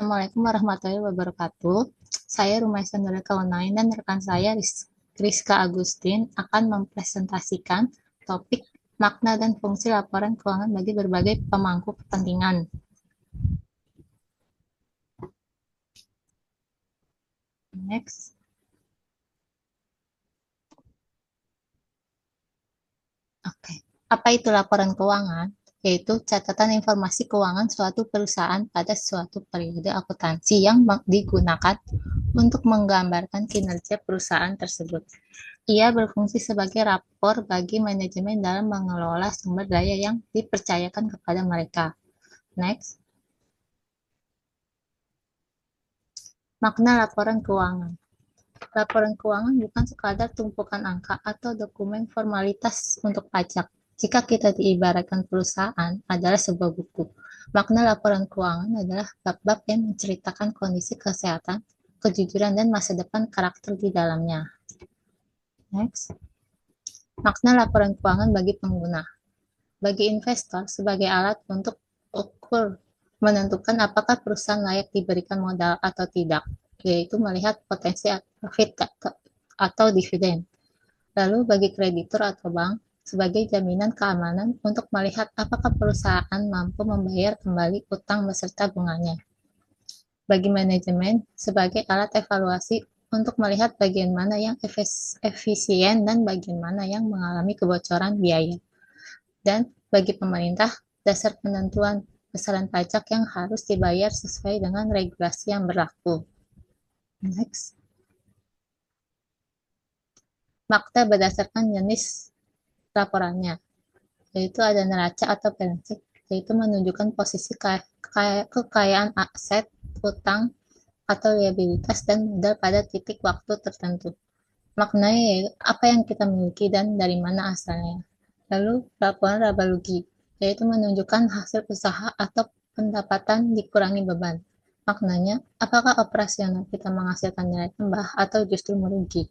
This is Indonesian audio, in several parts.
Assalamualaikum warahmatullahi wabarakatuh. Saya Rumaisa Nurul Kaunain dan rekan saya Rizka Agustin akan mempresentasikan topik makna dan fungsi laporan keuangan bagi berbagai pemangku kepentingan. Next. Oke. Apa itu laporan keuangan? Yaitu catatan informasi keuangan suatu perusahaan pada suatu periode akuntansi yang digunakan untuk menggambarkan kinerja perusahaan tersebut. Ia berfungsi sebagai rapor bagi manajemen dalam mengelola sumber daya yang dipercayakan kepada mereka. Next. Makna laporan keuangan. Laporan keuangan bukan sekadar tumpukan angka atau dokumen formalitas untuk pajak. Jika kita diibaratkan perusahaan adalah sebuah buku, makna laporan keuangan adalah bab-bab yang menceritakan kondisi kesehatan, kejujuran, dan masa depan karakter di dalamnya. Next. Makna laporan keuangan bagi pengguna. Bagi investor sebagai alat untuk ukur menentukan apakah perusahaan layak diberikan modal atau tidak, yaitu melihat potensi profit atau dividen. Lalu bagi kreditur atau bank sebagai jaminan keamanan untuk melihat apakah perusahaan mampu membayar kembali utang beserta bunganya. Bagi manajemen sebagai alat evaluasi untuk melihat bagian mana yang efisien dan bagian mana yang mengalami kebocoran biaya. Dan bagi pemerintah, dasar penentuan besaran pajak yang harus dibayar sesuai dengan regulasi yang berlaku. Next. Makna berdasarkan jenis laporannya, yaitu ada neraca atau balance sheet, yaitu menunjukkan posisi kekayaan aset, utang, atau liabilitas dan modal pada titik waktu tertentu. Maknanya yaitu apa yang kita miliki dan dari mana asalnya. Lalu laporan laba rugi, yaitu menunjukkan hasil usaha atau pendapatan dikurangi beban. Maknanya, apakah operasional kita menghasilkan nilai tambah atau justru merugi.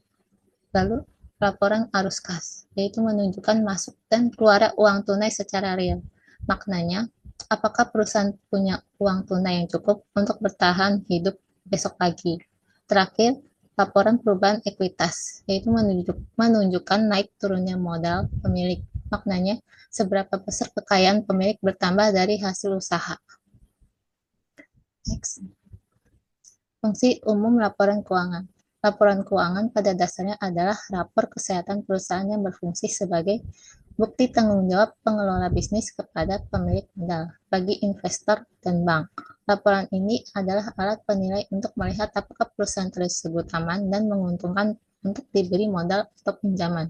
Lalu laporan arus kas, yaitu menunjukkan masuk dan keluarnya uang tunai secara real. Maknanya, apakah perusahaan punya uang tunai yang cukup untuk bertahan hidup besok pagi. Terakhir, laporan perubahan ekuitas, yaitu menunjukkan naik turunnya modal pemilik. Maknanya, seberapa besar kekayaan pemilik bertambah dari hasil usaha. Next. Fungsi umum laporan keuangan. Laporan keuangan pada dasarnya adalah rapor kesehatan perusahaan yang berfungsi sebagai bukti tanggung jawab pengelola bisnis kepada pemilik modal bagi investor dan bank. Laporan ini adalah alat penilai untuk melihat apakah perusahaan tersebut aman dan menguntungkan untuk diberi modal atau pinjaman.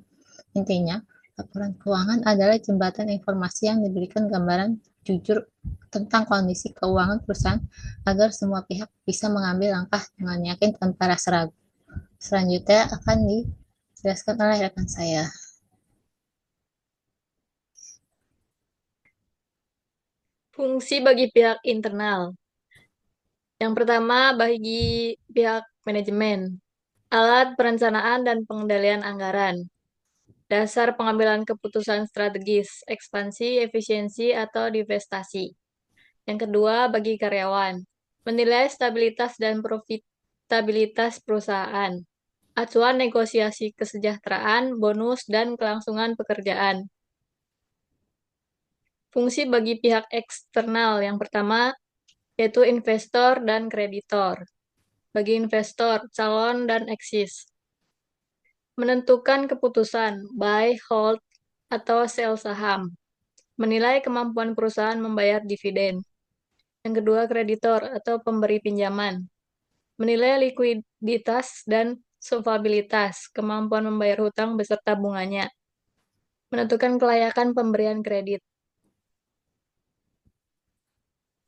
Intinya, laporan keuangan adalah jembatan informasi yang diberikan gambaran jujur tentang kondisi keuangan perusahaan agar semua pihak bisa mengambil langkah dengan yakin tanpa rasa ragu. Selanjutnya akan dijelaskan oleh rekan saya. Fungsi bagi pihak internal. Yang pertama, bagi pihak manajemen, alat perencanaan dan pengendalian anggaran, dasar pengambilan keputusan strategis, ekspansi, efisiensi, atau divestasi. Yang kedua, bagi karyawan, menilai stabilitas dan profitabilitas perusahaan, acuan negosiasi kesejahteraan, bonus, dan kelangsungan pekerjaan. Fungsi bagi pihak eksternal yang pertama, yaitu investor dan kreditor. Bagi investor, calon dan eksis. Menentukan keputusan, buy, hold, atau sell saham. Menilai kemampuan perusahaan membayar dividen. Yang kedua, kreditor atau pemberi pinjaman. Menilai likuiditas dan solvabilitas, kemampuan membayar hutang beserta bunganya. Menentukan kelayakan pemberian kredit.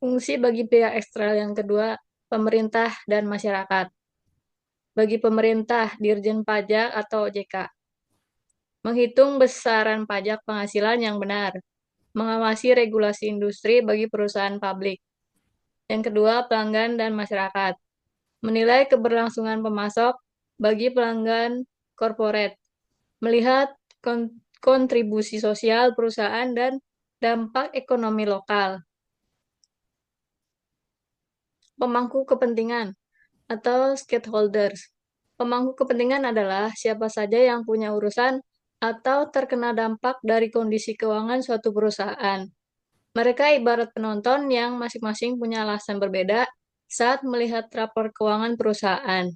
Fungsi bagi pihak eksternal yang kedua, pemerintah dan masyarakat. Bagi pemerintah, Dirjen Pajak atau OJK. Menghitung besaran pajak penghasilan yang benar. Mengawasi regulasi industri bagi perusahaan publik. Yang kedua, pelanggan dan masyarakat. Menilai keberlangsungan pemasok bagi pelanggan korporat. Melihat kontribusi sosial perusahaan dan dampak ekonomi lokal. Pemangku kepentingan atau stakeholders. Pemangku kepentingan adalah siapa saja yang punya urusan atau terkena dampak dari kondisi keuangan suatu perusahaan. Mereka ibarat penonton yang masing-masing punya alasan berbeda saat melihat rapor keuangan perusahaan.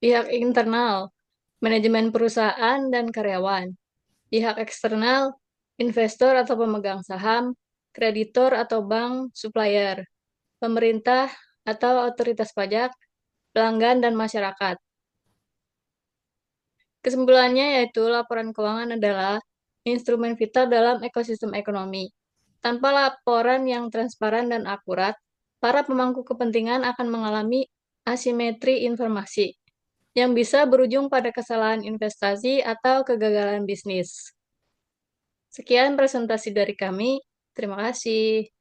Pihak internal, manajemen perusahaan dan karyawan. Pihak eksternal, investor atau pemegang saham, kreditor atau bank, supplier, pemerintah atau otoritas pajak, pelanggan, dan masyarakat. Kesimpulannya yaitu laporan keuangan adalah instrumen vital dalam ekosistem ekonomi. Tanpa laporan yang transparan dan akurat, para pemangku kepentingan akan mengalami asimetri informasi yang bisa berujung pada kesalahan investasi atau kegagalan bisnis. Sekian presentasi dari kami. Terima kasih.